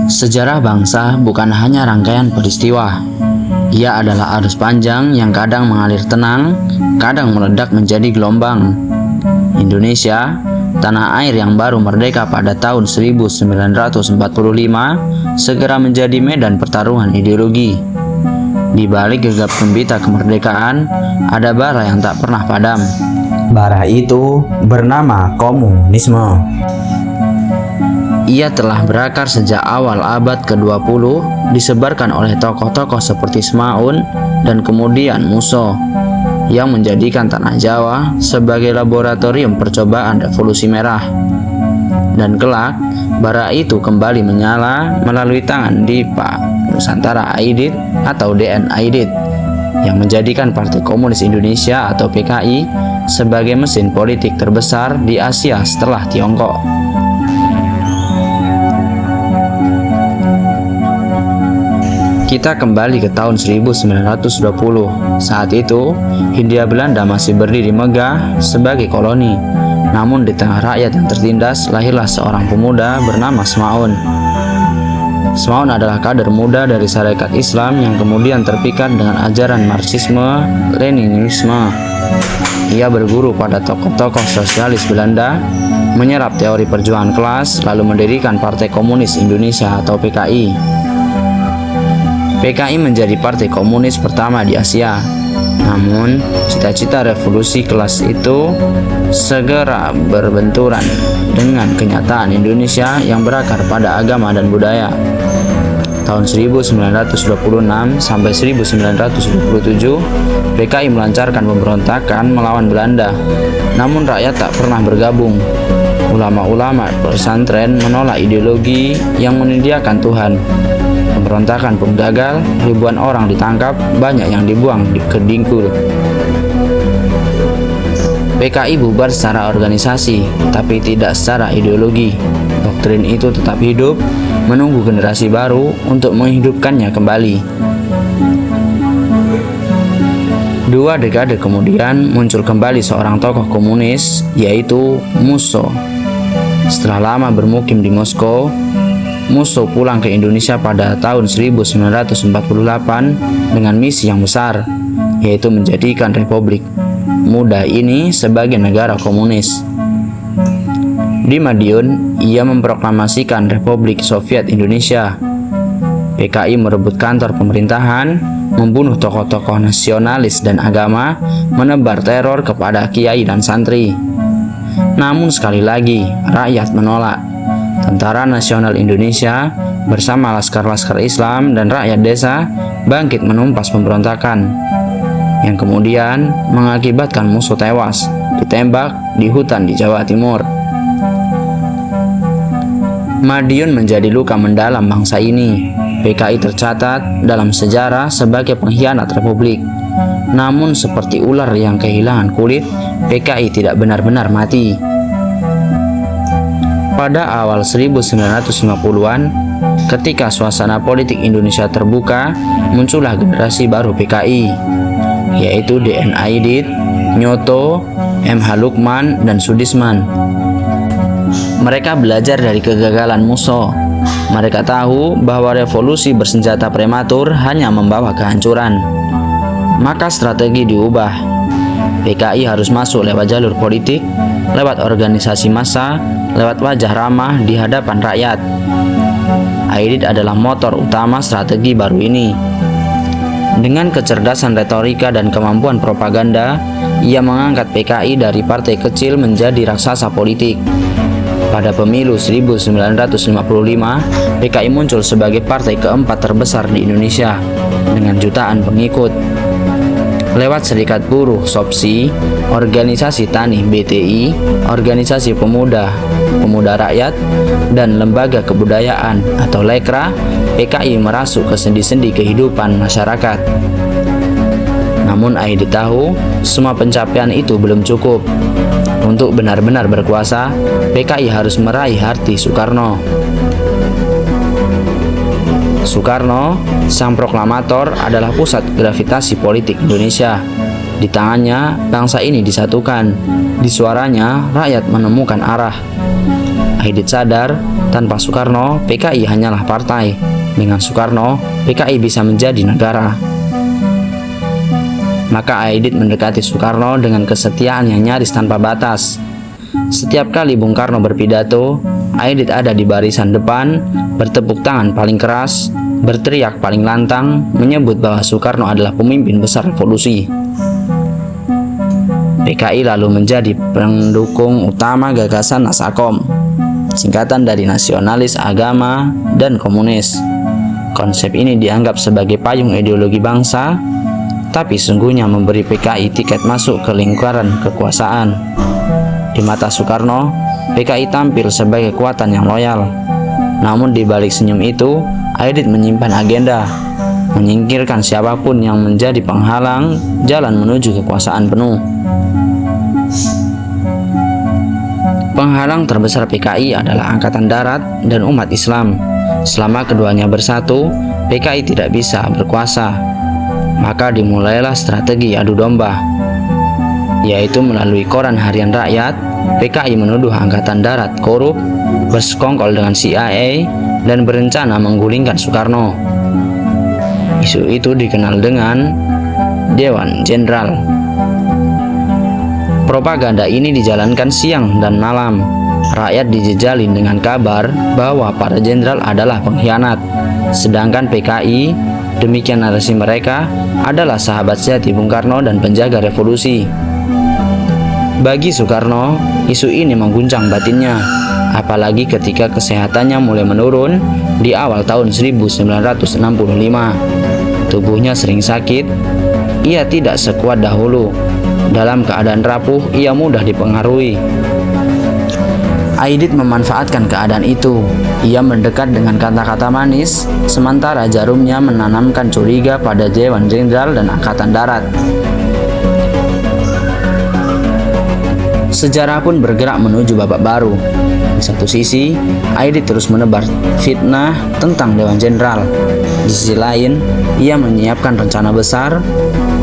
Sejarah bangsa bukan hanya rangkaian peristiwa. Ia adalah arus panjang yang kadang mengalir tenang, kadang meledak menjadi gelombang. Indonesia, tanah air yang baru merdeka pada tahun 1945, segera menjadi medan pertarungan ideologi. Di balik gegap gempita kemerdekaan, ada bara yang tak pernah padam. Bara itu bernama komunisme. Ia telah berakar sejak awal abad ke-20, disebarkan oleh tokoh-tokoh seperti Semaun dan kemudian Musso, yang menjadikan tanah Jawa sebagai laboratorium percobaan revolusi merah. Dan kelak, bara itu kembali menyala melalui tangan Dipa Nusantara Aidit atau DN Aidit, yang menjadikan Partai Komunis Indonesia atau PKI sebagai mesin politik terbesar di Asia setelah Tiongkok. Kita kembali ke tahun 1920. Saat itu, Hindia Belanda masih berdiri megah sebagai koloni. Namun di tengah rakyat yang tertindas, lahirlah seorang pemuda bernama Semaun. Semaun adalah kader muda dari Sarekat Islam yang kemudian terpikat dengan ajaran Marxisme-Leninisme. Ia berguru pada tokoh-tokoh sosialis Belanda, menyerap teori perjuangan kelas, lalu mendirikan Partai Komunis Indonesia atau PKI. PKI menjadi partai komunis pertama di Asia. Namun, cita-cita revolusi kelas itu segera berbenturan dengan kenyataan Indonesia yang berakar pada agama dan budaya. Tahun 1926 sampai 1927, PKI melancarkan pemberontakan melawan Belanda. Namun rakyat tak pernah bergabung. Ulama-ulama pesantren menolak ideologi yang menyediakan Tuhan. Pemberontakan pun gagal, ribuan orang ditangkap, banyak yang dibuang ke Dingkul. PKI bubar secara organisasi, tapi tidak secara ideologi. Doktrin itu tetap hidup, menunggu generasi baru untuk menghidupkannya kembali. 2 dekade kemudian muncul kembali seorang tokoh komunis, yaitu Musso. Setelah lama bermukim di Moskow, Musso pulang ke Indonesia pada tahun 1948 dengan misi yang besar, yaitu menjadikan Republik Muda ini sebagai negara komunis. Di Madiun, ia memproklamasikan Republik Soviet Indonesia. PKI merebut kantor pemerintahan, membunuh tokoh-tokoh nasionalis dan agama, menebar teror kepada kiai dan santri. Namun sekali lagi, rakyat menolak. Tentara Nasional Indonesia bersama laskar-laskar Islam dan rakyat desa bangkit menumpas pemberontakan, yang kemudian mengakibatkan Musso tewas ditembak di hutan di Jawa Timur. Madiun menjadi luka mendalam bangsa ini. PKI tercatat dalam sejarah sebagai pengkhianat Republik. Namun seperti ular yang kehilangan kulit, PKI tidak benar-benar mati. Pada awal 1950-an, ketika suasana politik Indonesia terbuka, muncullah generasi baru PKI, yaitu DN Aidit, Nyoto, MH Lukman, dan Sudisman. Mereka belajar dari kegagalan Musso. Mereka tahu bahwa revolusi bersenjata prematur hanya membawa kehancuran. Maka strategi diubah. PKI harus masuk lewat jalur politik, lewat organisasi massa, lewat wajah ramah di hadapan rakyat. Aidit adalah motor utama strategi baru ini. Dengan kecerdasan retorika dan kemampuan propaganda, ia mengangkat PKI dari partai kecil menjadi raksasa politik. Pada pemilu 1955, PKI muncul sebagai partai keempat terbesar di Indonesia dengan jutaan pengikut. Lewat Serikat Buruh SOPSI, Organisasi Tani BTI, Organisasi Pemuda Rakyat, dan Lembaga Kebudayaan atau Lekra, PKI merasuk ke sendi-sendi kehidupan masyarakat. Namun Aidit tahu, semua pencapaian itu belum cukup. Untuk benar-benar berkuasa, PKI harus meraih hati Soekarno. Soekarno, sang proklamator, adalah pusat gravitasi politik Indonesia. Di tangannya, bangsa ini disatukan. Di suaranya, rakyat menemukan arah. Aidit sadar Tanpa Soekarno, PKI hanyalah partai. Dengan Soekarno, PKI bisa menjadi negara. Maka Aidit mendekati Soekarno dengan kesetiaan yang nyaris tanpa batas. Setiap kali Bung Karno berpidato, Aidit ada di barisan depan, bertepuk tangan paling keras, berteriak paling lantang, menyebut bahwa Soekarno adalah pemimpin besar revolusi. PKI lalu menjadi pendukung utama gagasan Nasakom, singkatan dari Nasionalis Agama dan Komunis. Konsep ini dianggap sebagai payung ideologi bangsa, tapi sungguhnya memberi PKI tiket masuk ke lingkaran kekuasaan. Di mata Soekarno, PKI tampil sebagai kekuatan yang loyal. Namun di balik senyum itu, Aidit menyimpan agenda, menyingkirkan siapapun yang menjadi penghalang jalan menuju kekuasaan penuh. Penghalang terbesar PKI adalah Angkatan Darat dan umat Islam. Selama keduanya bersatu, PKI tidak bisa berkuasa. Maka dimulailah strategi adu domba, yaitu melalui koran harian rakyat. PKI menuduh Angkatan Darat korup, bersekongkol dengan CIA, dan berencana menggulingkan Soekarno. Isu itu dikenal dengan Dewan Jenderal. Propaganda ini dijalankan siang dan malam. Rakyat dijejalin dengan kabar bahwa para jenderal adalah pengkhianat, sedangkan PKI, demikian narasi mereka, adalah sahabat sejati Bung Karno dan penjaga revolusi. Bagi Soekarno, isu ini mengguncang batinnya, apalagi ketika kesehatannya mulai menurun di awal tahun 1965. Tubuhnya sering sakit, ia tidak sekuat dahulu. Dalam keadaan rapuh, ia mudah dipengaruhi. Aidit memanfaatkan keadaan itu. Ia mendekat dengan kata-kata manis, sementara jarumnya menanamkan curiga pada Dewan Jenderal dan Angkatan Darat. Sejarah pun bergerak menuju babak baru. Di satu sisi, Aidit terus menebar fitnah tentang Dewan Jenderal. Di sisi lain, ia menyiapkan rencana besar,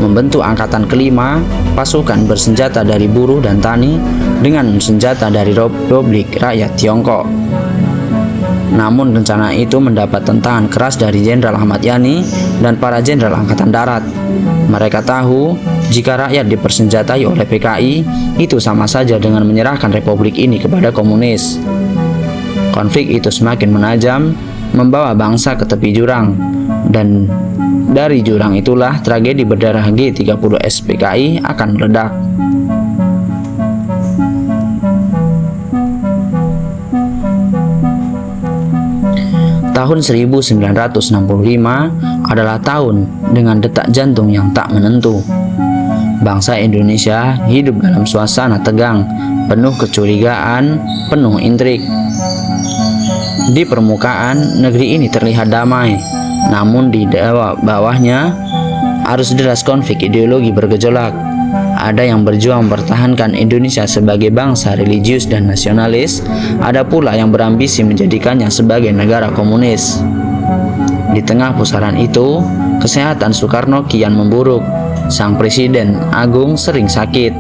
membentuk Angkatan Kelima, pasukan bersenjata dari buruh dan tani dengan senjata dari Republik Rakyat Tiongkok. Namun rencana itu mendapat tentangan keras dari Jenderal Ahmad Yani dan para jenderal Angkatan Darat. Mereka tahu jika rakyat dipersenjatai oleh PKI, itu sama saja dengan menyerahkan republik ini kepada komunis. Konflik itu semakin menajam, membawa bangsa ke tepi jurang, dan dari jurang itulah tragedi berdarah G30S PKI akan meledak. Tahun 1965 adalah tahun dengan detak jantung yang tak menentu. Bangsa Indonesia hidup dalam suasana tegang, penuh kecurigaan, penuh intrik. Di permukaan, negeri ini terlihat damai, namun di bawahnya arus deras konflik ideologi bergejolak. Ada yang berjuang mempertahankan Indonesia sebagai bangsa religius dan nasionalis, ada pula yang berambisi menjadikannya sebagai negara komunis. Di tengah pusaran itu, kesehatan Soekarno kian memburuk. Sang Presiden Agung sering sakit.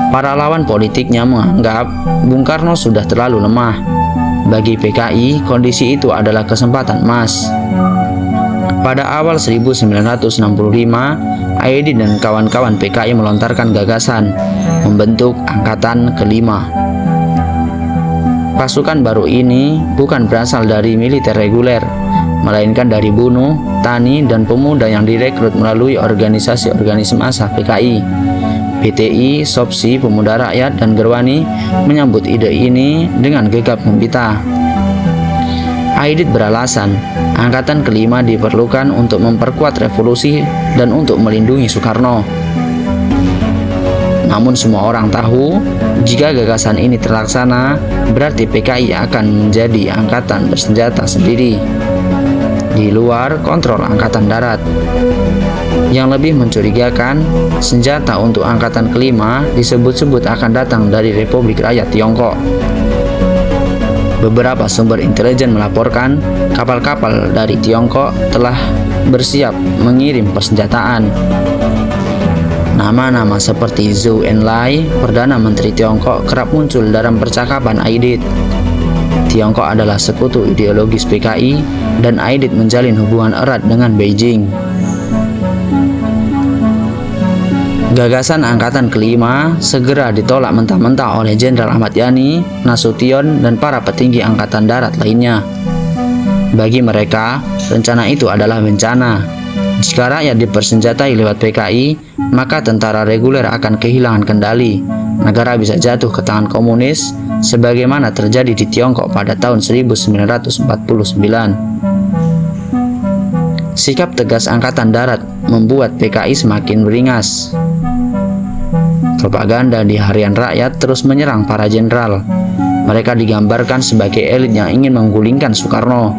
Para lawan politiknya menganggap Bung Karno sudah terlalu lemah. Bagi PKI, kondisi itu adalah kesempatan emas. Pada awal 1965, Aidit dan kawan-kawan PKI melontarkan gagasan membentuk Angkatan Kelima. Pasukan baru ini bukan berasal dari militer reguler, melainkan dari buruh, tani, dan pemuda yang direkrut melalui organisasi-organisasi massa PKI. PTI, SOPSI, Pemuda Rakyat, dan Gerwani menyambut ide ini dengan gegap gempita. Aidit beralasan, Angkatan Kelima diperlukan untuk memperkuat revolusi dan untuk melindungi Soekarno. Namun semua orang tahu, jika gagasan ini terlaksana, berarti PKI akan menjadi angkatan bersenjata sendiri, di luar kontrol Angkatan Darat. Yang lebih mencurigakan, senjata untuk Angkatan Kelima disebut-sebut akan datang dari Republik Rakyat Tiongkok. Beberapa sumber intelijen melaporkan kapal-kapal dari Tiongkok telah bersiap mengirim persenjataan. Nama-nama seperti Zhou Enlai, Perdana Menteri Tiongkok, kerap muncul dalam percakapan Aidit. Tiongkok adalah sekutu ideologis PKI dan Aidit menjalin hubungan erat dengan Beijing. Gagasan Angkatan Kelima segera ditolak mentah-mentah oleh Jenderal Ahmad Yani, Nasution, dan para petinggi Angkatan Darat lainnya. Bagi mereka, rencana itu adalah bencana. Jika rakyat dipersenjatai lewat PKI, maka tentara reguler akan kehilangan kendali. Negara bisa jatuh ke tangan komunis, sebagaimana terjadi di Tiongkok pada tahun 1949. Sikap tegas Angkatan Darat membuat PKI semakin beringas. Propaganda di harian rakyat terus menyerang para jenderal. Mereka digambarkan sebagai elit yang ingin menggulingkan Soekarno.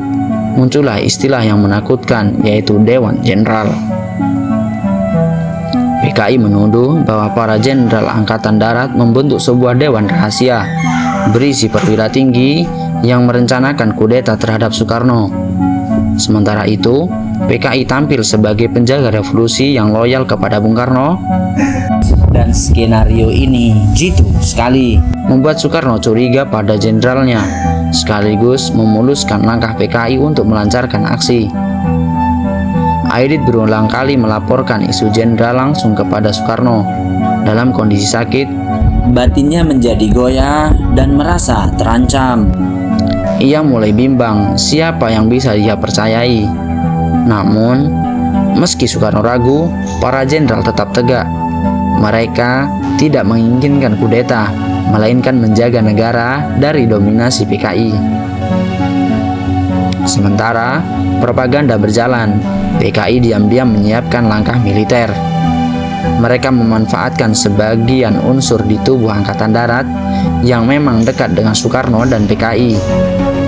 Muncullah istilah yang menakutkan, yaitu Dewan Jenderal. PKI menuduh bahwa para jenderal Angkatan Darat membentuk sebuah dewan rahasia berisi perwira tinggi yang merencanakan kudeta terhadap Soekarno. Sementara itu, PKI tampil sebagai penjaga revolusi yang loyal kepada Bung Karno. Dan skenario ini jitu sekali, membuat Soekarno curiga pada jenderalnya, sekaligus memuluskan langkah PKI untuk melancarkan aksi. Aidit berulang kali melaporkan isu jenderal langsung kepada Soekarno. Dalam kondisi sakit, batinnya menjadi goyah dan merasa terancam. Ia mulai bimbang siapa yang bisa dia percayai. Namun, meski Soekarno ragu, para jenderal tetap tegak. Mereka tidak menginginkan kudeta, melainkan menjaga negara dari dominasi PKI. Sementara propaganda berjalan, PKI diam-diam menyiapkan langkah militer. Mereka memanfaatkan sebagian unsur di tubuh Angkatan Darat yang memang dekat dengan Soekarno dan PKI.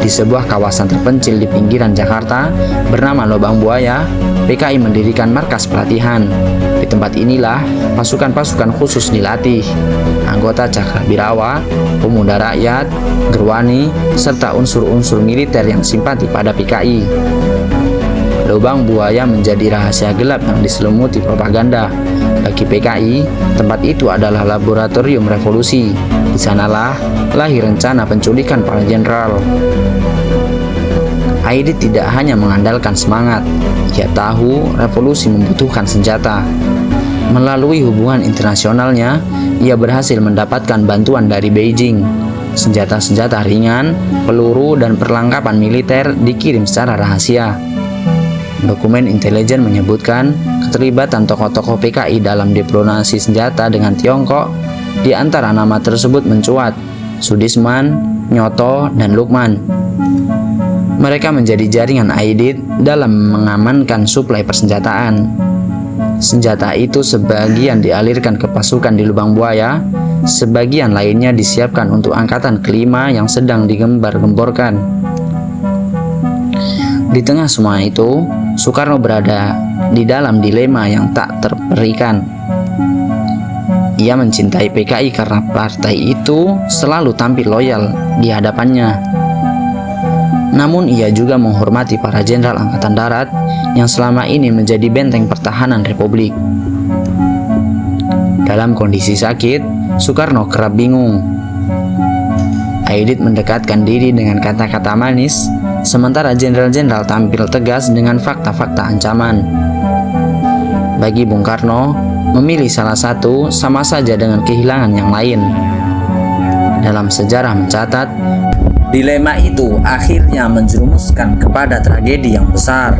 Di sebuah kawasan terpencil di pinggiran Jakarta bernama Lubang Buaya, PKI mendirikan markas pelatihan. Di tempat inilah pasukan-pasukan khusus dilatih. Anggota Cakrabirawa, Pemuda Rakyat, Gerwani, serta unsur-unsur militer yang simpati pada PKI. Lubang Buaya menjadi rahasia gelap yang diselimuti propaganda. Bagi PKI, tempat itu adalah laboratorium revolusi. Di sanalah lahir rencana penculikan para jenderal. Aidit tidak hanya mengandalkan semangat, ia tahu revolusi membutuhkan senjata. Melalui hubungan internasionalnya, ia berhasil mendapatkan bantuan dari Beijing. Senjata-senjata ringan, peluru, dan perlengkapan militer dikirim secara rahasia. Dokumen intelijen menyebutkan keterlibatan tokoh-tokoh PKI dalam diplomasi senjata dengan Tiongkok. Di antara nama tersebut mencuat Sudisman, Nyoto, dan Lukman. Mereka menjadi jaringan Aidit dalam mengamankan suplai persenjataan. Senjata itu sebagian dialirkan ke pasukan di Lubang Buaya, sebagian lainnya disiapkan untuk Angkatan Kelima yang sedang digembar-gemborkan. Di tengah semua itu, Soekarno berada di dalam dilema yang tak terperikan. Ia mencintai PKI karena partai itu selalu tampil loyal di hadapannya. Namun ia juga menghormati para jenderal Angkatan Darat yang selama ini menjadi benteng pertahanan Republik. Dalam kondisi sakit, Soekarno kerap bingung. Aidit mendekatkan diri dengan kata-kata manis, sementara jenderal-jenderal tampil tegas dengan fakta-fakta ancaman. Bagi Bung Karno, memilih salah satu sama saja dengan kehilangan yang lain. Dalam sejarah mencatat, dilema itu akhirnya menjerumuskan kepada tragedi yang besar.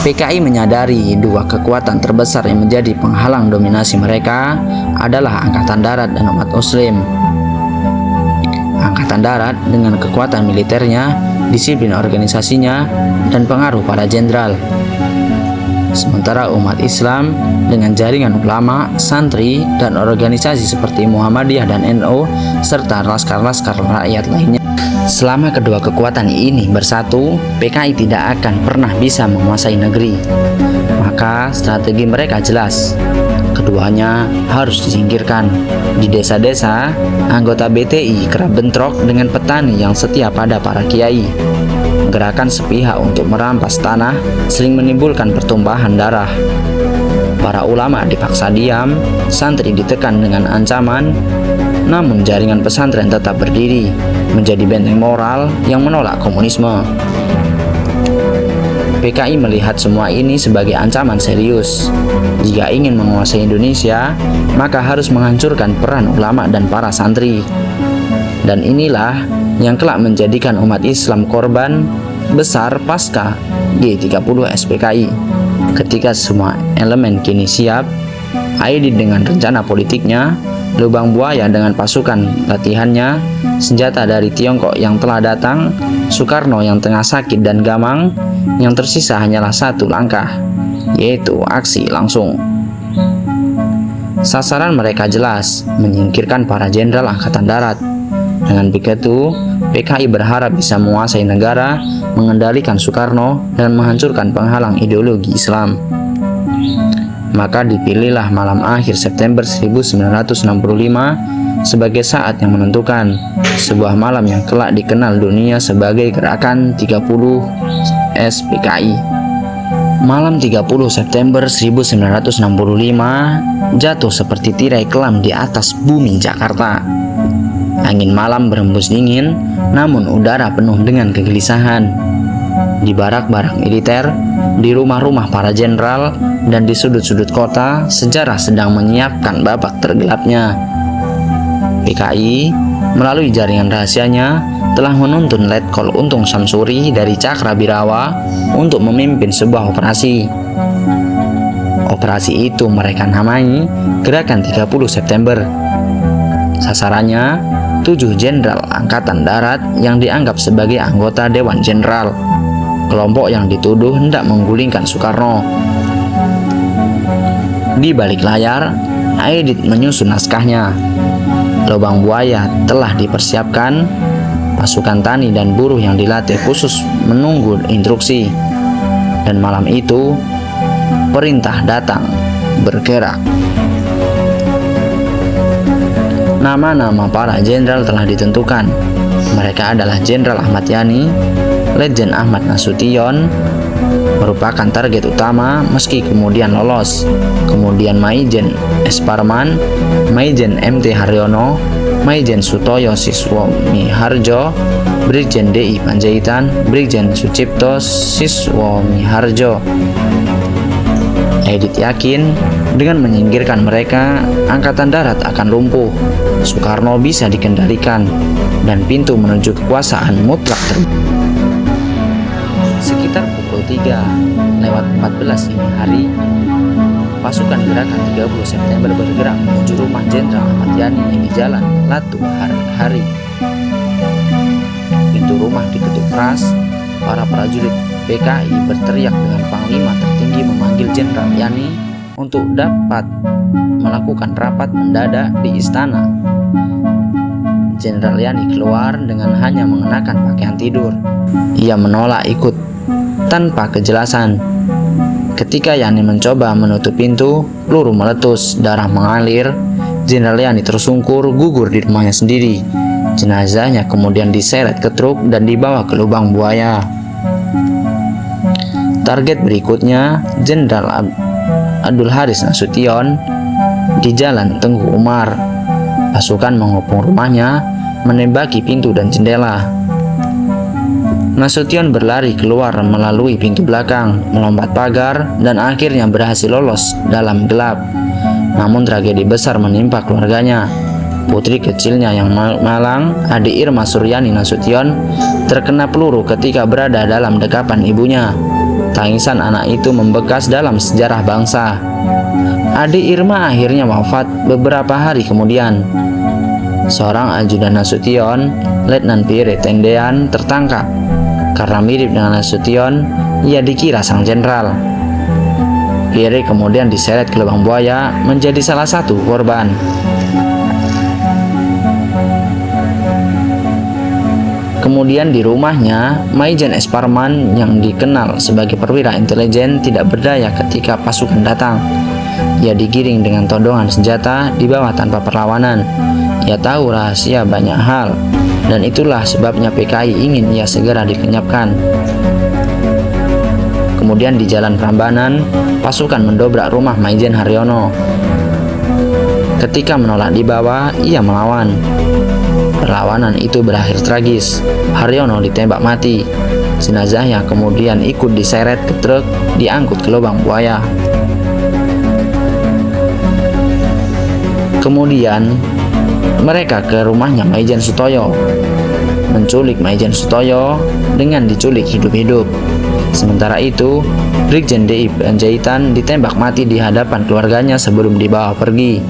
PKI menyadari dua kekuatan terbesar yang menjadi penghalang dominasi mereka adalah Angkatan Darat dan umat Muslim. Angkatan Darat dengan kekuatan militernya, disiplin organisasinya, dan pengaruh para jenderal. Sementara umat Islam dengan jaringan ulama, santri, dan organisasi seperti Muhammadiyah dan NU, serta laskar-laskar rakyat lainnya. Selama kedua kekuatan ini bersatu, PKI tidak akan pernah bisa menguasai negeri. Maka strategi mereka jelas. Keduanya harus disingkirkan. Di desa-desa, anggota BTI kerap bentrok dengan petani yang setia pada para kiai. Gerakan sepihak untuk merampas tanah sering menimbulkan pertumpahan darah. Para ulama dipaksa diam, santri ditekan dengan ancaman, Namun jaringan pesantren tetap berdiri, menjadi benteng moral yang menolak komunisme. PKI melihat semua ini sebagai ancaman serius. Jika ingin menguasai Indonesia, maka harus menghancurkan peran ulama dan para santri. Dan inilah yang kelak menjadikan umat Islam korban besar pasca G30 SPKI. Ketika semua elemen kini siap, Aidit dengan rencana politiknya, Lubang Buaya dengan pasukan latihannya, senjata dari Tiongkok yang telah datang, Soekarno yang tengah sakit dan gamang, yang tersisa hanyalah satu langkah, yaitu aksi langsung. Sasaran mereka jelas, menyingkirkan para jenderal Angkatan Darat. Dengan begitu, PKI berharap bisa menguasai negara, mengendalikan Soekarno, dan menghancurkan penghalang ideologi Islam. Maka dipilihlah malam akhir September 1965 sebagai saat yang menentukan, sebuah malam yang kelak dikenal dunia sebagai Gerakan 30 SPKI. Malam 30 September 1965 jatuh seperti tirai kelam di atas bumi Jakarta. Angin malam berembus dingin, namun udara penuh dengan kegelisahan. Di barak-barak militer, di rumah-rumah para jenderal, dan di sudut-sudut kota, sejarah sedang menyiapkan babak tergelapnya. PKI melalui jaringan rahasianya telah menuntun Letkol Untung Syamsuri dari Cakrabirawa untuk memimpin sebuah operasi. Operasi itu mereka namai Gerakan 30 September. Sasarannya 7 jenderal Angkatan Darat yang dianggap sebagai anggota Dewan Jenderal, kelompok yang dituduh hendak menggulingkan Soekarno. Di balik layar, Aidit menyusun naskahnya. Lubang Buaya telah dipersiapkan, pasukan tani dan buruh yang dilatih khusus menunggu instruksi. Dan malam itu, perintah datang, bergerak. Nama-nama para jenderal telah ditentukan. Mereka adalah Jenderal Ahmad Yani, Letjen Ahmad Nasution, merupakan target utama meski kemudian lolos. Kemudian Maijen S. Parman, Maijen MT Haryono, Maijen Sutoyo Siswomiharjo, Brigjen DI Panjaitan, Brigjen Sucipto Siswomiharjo. Aidit yakin dengan menyingkirkan mereka, Angkatan Darat akan lumpuh, Soekarno bisa dikendalikan, dan pintu menuju kekuasaan mutlak terbuka. Sekitar pukul 3:14 ini hari, pasukan Gerakan 30 September bergerak menuju rumah Jenderal Ahmad Yani di Jalan Latu Hari. Pintu rumah diketuk keras, para prajurit PKI berteriak dengan panglima tertinggi memanggil Jenderal Yani untuk dapat melakukan rapat mendadak di istana. Jenderal Yani keluar dengan hanya mengenakan pakaian tidur. Ia menolak ikut tanpa kejelasan. Ketika Yani mencoba menutup pintu, peluru meletus, darah mengalir. Jenderal Yani tersungkur gugur di rumahnya sendiri. Jenazahnya kemudian diseret ke truk dan dibawa ke Lubang Buaya. Target berikutnya Jenderal Abdul Haris Nasution di Jalan Tengku Umar. Pasukan mengepung rumahnya, menembaki pintu dan jendela. Nasution berlari keluar melalui pintu belakang, melompat pagar, dan akhirnya berhasil lolos dalam gelap. Namun tragedi besar menimpa keluarganya. Putri kecilnya yang malang, adik Irma Suryani Nasution, terkena peluru ketika berada dalam dekapan ibunya. Tangisan anak itu membekas dalam sejarah bangsa. Adik Irma akhirnya wafat beberapa hari kemudian. Seorang ajudan Nasution, Letnan Pierre Tendean, tertangkap. Karena mirip dengan Nasution, ia dikira sang jenderal. Pierre kemudian diseret ke Lubang Buaya menjadi salah satu korban. Kemudian di rumahnya, Maijen S. Parman yang dikenal sebagai perwira intelijen tidak berdaya ketika pasukan datang. Ia digiring dengan todongan senjata di bawah tanpa perlawanan. Ia tahu rahasia banyak hal, dan itulah sebabnya PKI ingin ia segera dikenyapkan. Kemudian di Jalan Prambanan, pasukan mendobrak rumah Maijen Haryono. Ketika menolak dibawa, ia melawan. Perlawanan itu berakhir tragis. Haryono ditembak mati. Jenazahnya kemudian ikut diseret ke truk, diangkut ke lubang buaya. Kemudian mereka ke rumahnya Maijen Sutoyo, menculik Maijen Sutoyo dengan diculik hidup-hidup. Sementara itu, Brigjen DI Panjaitan ditembak mati di hadapan keluarganya sebelum dibawa pergi.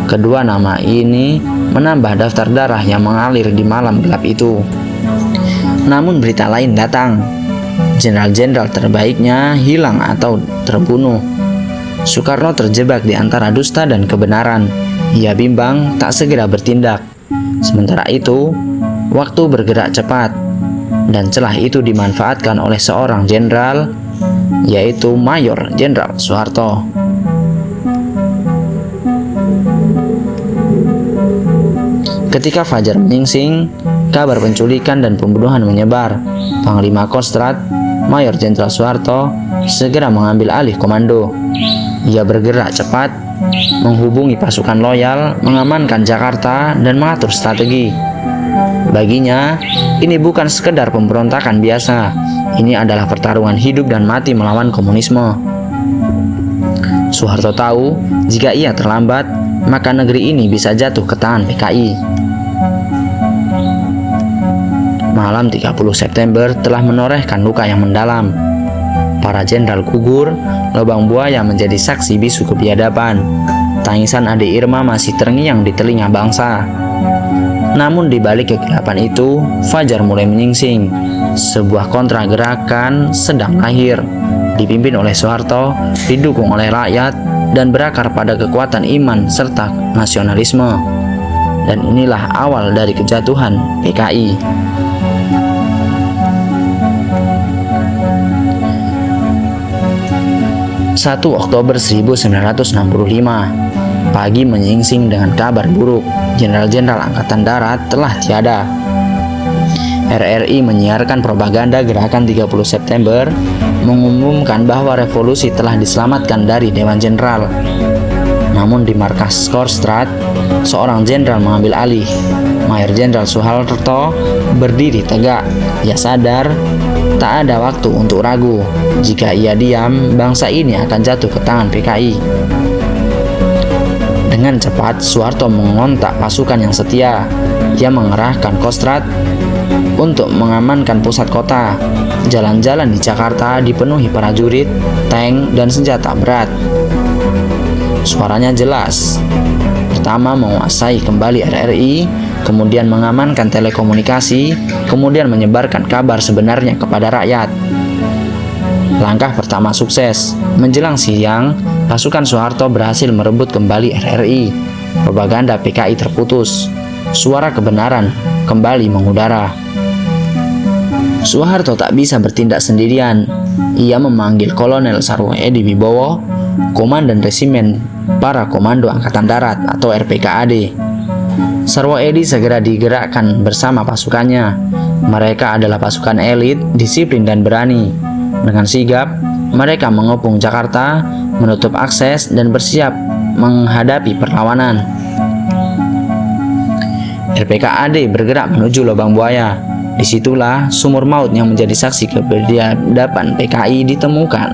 Kedua nama ini menambah daftar darah yang mengalir di malam gelap itu. Namun berita lain datang. Jenderal-jenderal terbaiknya hilang atau terbunuh. Soekarno terjebak di antara dusta dan kebenaran. Ia bimbang tak segera bertindak. Sementara itu, waktu bergerak cepat, dan celah itu dimanfaatkan oleh seorang jenderal, yaitu Mayor Jenderal Soeharto. Ketika fajar menyingsing, kabar penculikan dan pembunuhan menyebar. Panglima Kostrad, Mayor Jenderal Soeharto, segera mengambil alih komando. Ia bergerak cepat, menghubungi pasukan loyal, mengamankan Jakarta, dan mengatur strategi. Baginya, ini bukan sekedar pemberontakan biasa. Ini adalah pertarungan hidup dan mati melawan komunisme. Soeharto tahu, jika ia terlambat, maka negeri ini bisa jatuh ke tangan PKI. Malam 30 September telah menorehkan luka yang mendalam. Para jenderal gugur, lubang buaya menjadi saksi bisu kebiadaban. Tangisan adik Irma masih terngiang di telinga bangsa. Namun di balik kegelapan itu, fajar mulai menyingsing. Sebuah kontra gerakan sedang lahir, dipimpin oleh Soeharto, didukung oleh rakyat, dan berakar pada kekuatan iman serta nasionalisme. Dan inilah awal dari kejatuhan PKI. 1 Oktober 1965, pagi menyingsing dengan kabar buruk. Jenderal-jenderal Angkatan Darat telah tiada. RRI menyiarkan propaganda gerakan 30 September, mengumumkan bahwa revolusi telah diselamatkan dari Dewan Jenderal. Namun di markas Kostrad, seorang jenderal mengambil alih. Mayor Jenderal Soeharto berdiri tegak. Ia sadar tak ada waktu untuk ragu. Jika ia diam, bangsa ini akan jatuh ke tangan PKI. Dengan cepat, Soeharto mengontak pasukan yang setia. Ia mengerahkan Kostrad untuk mengamankan pusat kota. Jalan-jalan di Jakarta dipenuhi prajurit, tank, dan senjata berat. Suaranya jelas. Pertama, menguasai kembali RRI, kemudian mengamankan telekomunikasi, kemudian menyebarkan kabar sebenarnya kepada rakyat. Langkah pertama sukses. Menjelang siang, pasukan Soeharto berhasil merebut kembali RRI. Propaganda PKI terputus. Suara kebenaran kembali mengudara. Soeharto tak bisa bertindak sendirian. Ia memanggil Kolonel Sarwo Edi Wibowo, Komandan Resimen Para Komando Angkatan Darat atau RPKAD. Sarwo Edi segera digerakkan bersama pasukannya. Mereka adalah pasukan elit, disiplin dan berani. Dengan sigap, mereka mengepung Jakarta, menutup akses dan bersiap menghadapi perlawanan. RPKAD bergerak menuju lubang buaya. Disitulah sumur maut yang menjadi saksi kebiadaban PKI ditemukan.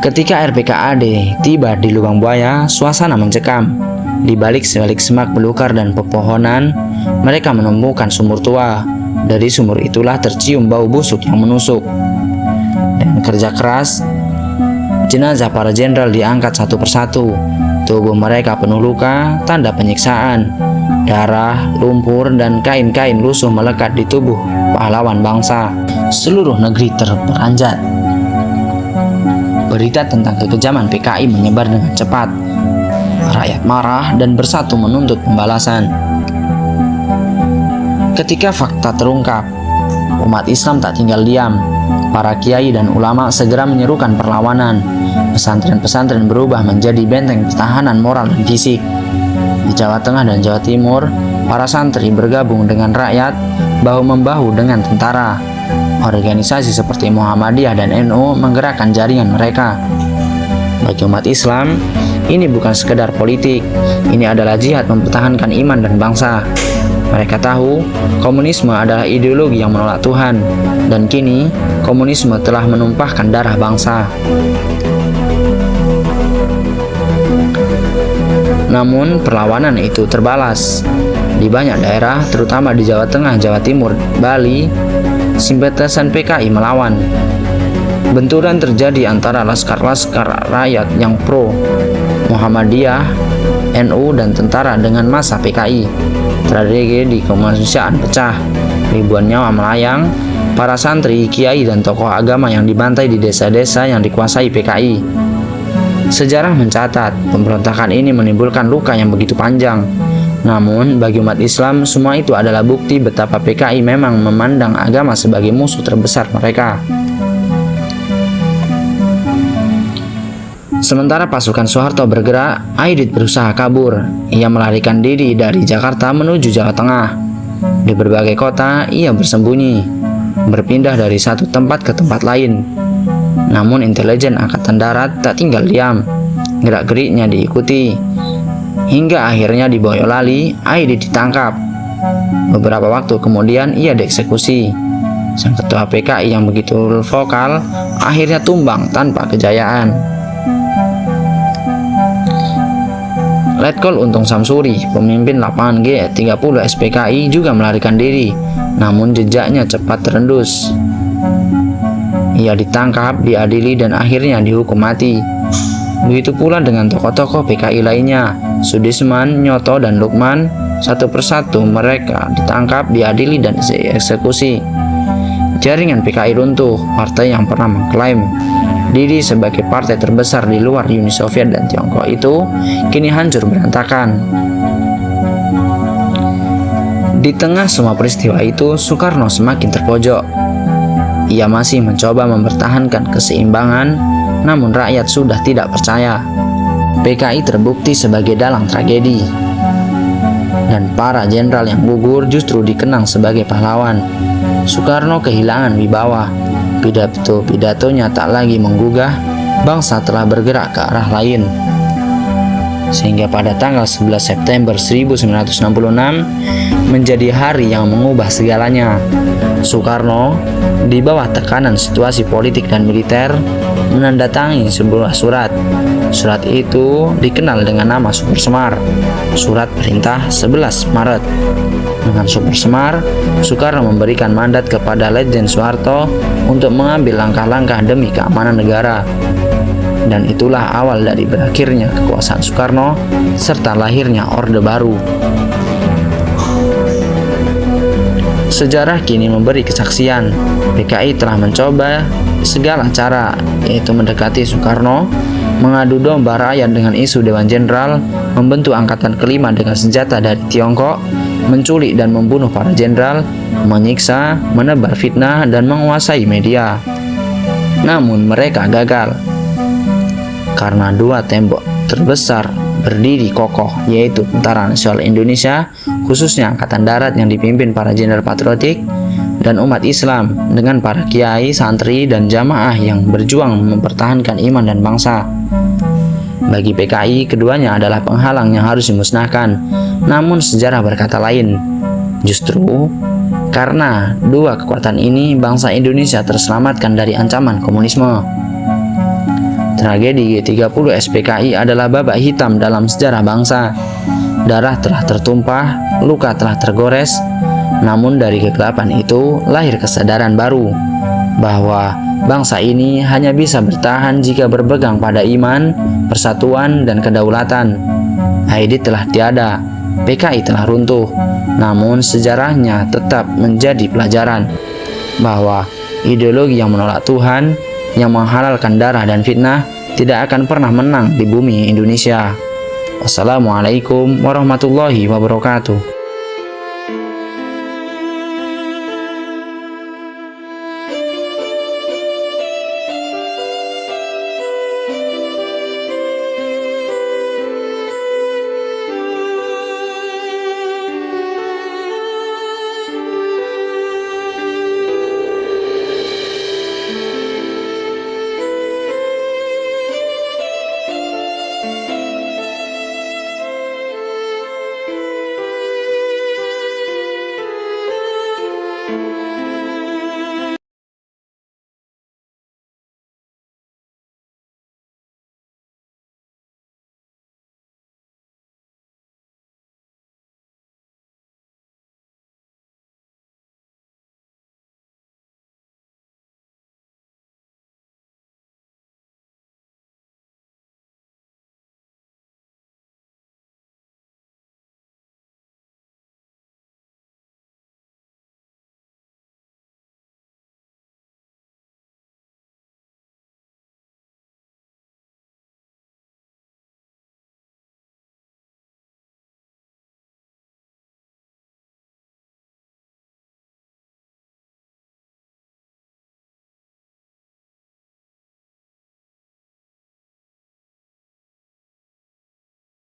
Ketika RPKAD tiba di lubang buaya, suasana mencekam. Di balik semak belukar dan pepohonan, mereka menemukan sumur tua. Dari sumur itulah tercium bau busuk yang menusuk. Dengan kerja keras, jenazah para jenderal diangkat satu persatu. Tubuh mereka penuh luka, tanda penyiksaan. Darah, lumpur, dan kain-kain lusuh melekat di tubuh pahlawan bangsa. Seluruh negeri terperanjat. Berita tentang kekejaman PKI menyebar dengan cepat. Rakyat marah dan bersatu menuntut pembalasan. Ketika fakta terungkap, umat Islam tak tinggal diam. Para kiai dan ulama segera menyerukan perlawanan. Pesantren-pesantren berubah menjadi benteng pertahanan moral dan fisik. Di Jawa Tengah dan Jawa Timur, para santri bergabung dengan rakyat, bahu-membahu dengan tentara. Organisasi seperti Muhammadiyah dan NU menggerakkan jaringan mereka. Bagi umat Islam, ini bukan sekedar politik, ini adalah jihad mempertahankan iman dan bangsa. Mereka tahu komunisme adalah ideologi yang menolak Tuhan, dan kini komunisme telah menumpahkan darah bangsa. Namun perlawanan itu terbalas. Di banyak daerah, terutama di Jawa Tengah, Jawa Timur, Bali, simpatisan PKI melawan. Benturan terjadi antara laskar-laskar rakyat yang pro Muhammadiyah, NU, dan tentara dengan massa PKI. Tragedi kemanusiaan pecah, ribuan nyawa melayang, para santri, kiai, dan tokoh agama yang dibantai di desa-desa yang dikuasai PKI. Sejarah mencatat, pemberontakan ini menimbulkan luka yang begitu panjang. Namun, bagi umat Islam, semua itu adalah bukti betapa PKI memang memandang agama sebagai musuh terbesar mereka. Sementara pasukan Soeharto bergerak, Aidit berusaha kabur. Ia melarikan diri dari Jakarta menuju Jawa Tengah. Di berbagai kota, ia bersembunyi, berpindah dari satu tempat ke tempat lain. Namun intelijen Angkatan Darat tak tinggal diam. Gerak-geriknya diikuti. Hingga akhirnya di Boyolali, Aidit ditangkap. Beberapa waktu kemudian ia dieksekusi. Sang ketua PKI yang begitu vokal akhirnya tumbang tanpa kejayaan. Letkol Untung Samsuri, pemimpin lapangan G30 SPKI, juga melarikan diri, namun jejaknya cepat terendus. Ia ditangkap, diadili, dan akhirnya dihukum mati. Begitu pula dengan tokoh-tokoh PKI lainnya, Sudisman, Nyoto, dan Lukman. Satu persatu mereka ditangkap, diadili, dan dieksekusi. Jaringan PKI runtuh. Partai yang pernah mengklaim diri sebagai partai terbesar di luar Uni Soviet dan Tiongkok itu kini hancur berantakan. Di tengah semua peristiwa itu, Soekarno semakin terpojok. Ia masih mencoba mempertahankan keseimbangan, namun rakyat sudah tidak percaya. PKI terbukti sebagai dalang tragedi, dan para jenderal yang gugur justru dikenang sebagai pahlawan. Soekarno kehilangan wibawa. Pidato-pidatonya tak lagi menggugah, bangsa telah bergerak ke arah lain. Sehingga pada tanggal 11 September 1966 menjadi hari yang mengubah segalanya. Soekarno, di bawah tekanan situasi politik dan militer, menandatangani sebuah surat. Surat itu dikenal dengan nama Super Semar, Surat Perintah 11 Maret. Dengan Super Semar, Soekarno memberikan mandat kepada Letjen Soeharto untuk mengambil langkah-langkah demi keamanan negara. Dan itulah awal dari berakhirnya kekuasaan Soekarno serta lahirnya Orde Baru. Sejarah kini memberi kesaksian, PKI telah mencoba segala cara, yaitu mendekati Soekarno, mengadu domba rakyat dengan isu Dewan Jenderal, membentuk angkatan kelima dengan senjata dari Tiongkok, menculik dan membunuh para jenderal, menyiksa, menebar fitnah, dan menguasai media. Namun mereka gagal, karena dua tembok terbesar berdiri kokoh, yaitu Tentara Nasional Indonesia, khususnya Angkatan Darat yang dipimpin para jenderal patriotik, dan umat Islam dengan para kiai, santri, dan jamaah yang berjuang mempertahankan iman dan bangsa. Bagi PKI, keduanya adalah penghalang yang harus dimusnahkan. Namun sejarah berkata lain. Justru karena dua kekuatan ini, bangsa Indonesia terselamatkan dari ancaman komunisme. Tragedi G30 SPKI adalah babak hitam dalam sejarah bangsa. Darah telah tertumpah, luka telah tergores. Namun dari kegelapan itu lahir kesadaran baru bahwa bangsa ini hanya bisa bertahan jika berpegang pada iman, persatuan, dan kedaulatan. Aidit telah tiada, PKI telah runtuh, namun sejarahnya tetap menjadi pelajaran bahwa ideologi yang menolak Tuhan, yang menghalalkan darah dan fitnah, tidak akan pernah menang di bumi Indonesia. Wassalamualaikum warahmatullahi wabarakatuh.